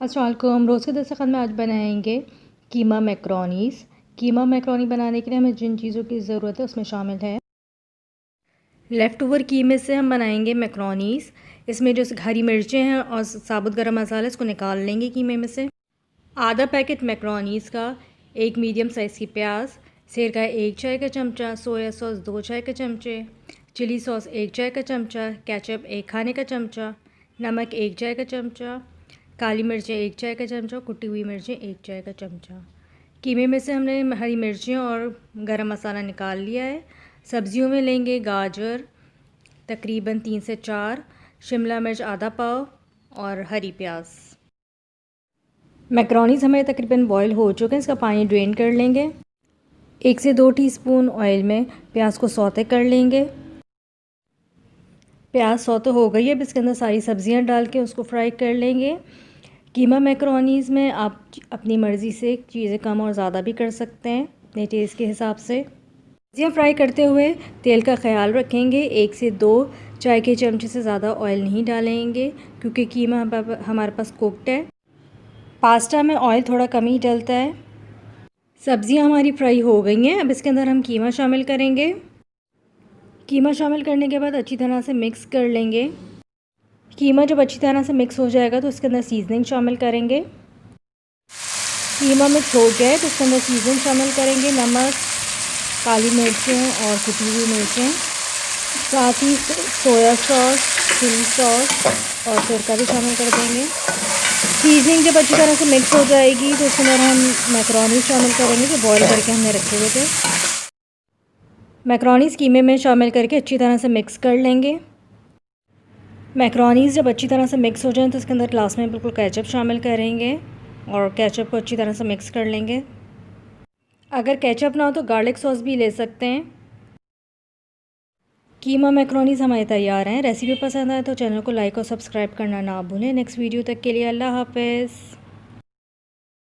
अस्सलाम वालेकुम। रोज़ के दस्तरखान में आज बनाएंगे कीमा मैक्रोनीस। कीमा मैक्रोनी बनाने के लिए हमें जिन चीज़ों की ज़रूरत है उसमें शामिल है लेफ़्ट ओवर कीमे से हम बनाएंगे मैक्रोनीस। इसमें जो हरी मिर्चें हैं और साबुत गरम मसाला इसको निकाल लेंगे कीमे में से। आधा पैकेट मैक्रोनीस का, एक मीडियम साइज़ की प्याज, सिरका 1 चाय का चमचा, सोया सॉस 2 चाय के चमचे, चिली सॉस 1 चाय का चमचा, केचप 1 खाने का चमचा, नमक 1 चाय का चमचा, काली मिर्चें 1 चाय का चमचा, कुटी हुई मिर्चें 1 चाय का चमचा। कीमे में से हमने हरी मिर्चें और गरम मसाला निकाल लिया है। सब्जियों में लेंगे गाजर तकरीबन 3 से 4, शिमला मिर्च आधा पाव और हरी प्याज। मैक्रोनीस हमारे तकरीबन बॉईल हो चुके हैं, इसका पानी ड्रेन कर लेंगे। 1 से 2 टीस्पून ऑयल में प्याज को सौते कर लेंगे। प्याज सौते हो गई है, अब इसके अंदर सारी सब्जियां डाल के उसको फ्राई कर लेंगे। कीमा मैक्रोनीज़ में आप अपनी मर्ज़ी से चीज़ें कम और ज़्यादा भी कर सकते हैं अपने टेस्ट के हिसाब से। सब्जियाँ फ्राई करते हुए तेल का ख़्याल रखेंगे। 1 से 2 चाय के चमचे से ज़्यादा ऑयल नहीं डालेंगे क्योंकि कीमा हमारे पास कुक्ड है। पास्ता में ऑयल थोड़ा कम ही डलता है। सब्जियाँ हमारी फ्राई हो गई हैं, अब इसके अंदर हम कीमा शामिल करेंगे। कीमा शामिल करने के बाद अच्छी तरह से मिक्स कर लेंगे। कीमा जब अच्छी तरह से मिक्स हो जाएगा तो इसके अंदर सीजनिंग शामिल करेंगे। कीमा मिक्स हो गया है तो इसके अंदर सीजनिंग शामिल करेंगे, नमक, काली मिर्चें और कुटी हुई मिर्चें, साथ ही सोया सॉस, चिली सॉस और सिरका भी शामिल कर देंगे। सीजनिंग जब अच्छी तरह से मिक्स हो जाएगी तो उसके अंदर हम मैक्रोनी शामिल करेंगे जो बॉईल करके हमने रखे हुए थे। मैक्रोनीज़ कीमे में शामिल करके अच्छी तरह से मिक्स कर लेंगे। मैक्रोनीज़ जब अच्छी तरह से मिक्स हो जाए तो इसके अंदर लास्ट में बिल्कुल केचप शामिल करेंगे और केचप को अच्छी तरह से मिक्स कर लेंगे। अगर केचप ना हो तो गार्लिक सॉस भी ले सकते हैं। कीमा मैक्रोनीज़ हमारे तैयार हैं। रेसिपी पसंद आए तो चैनल को लाइक और सब्सक्राइब करना ना भूलें। नेक्स्ट वीडियो तक के लिए अल्लाह हाफ़िज़।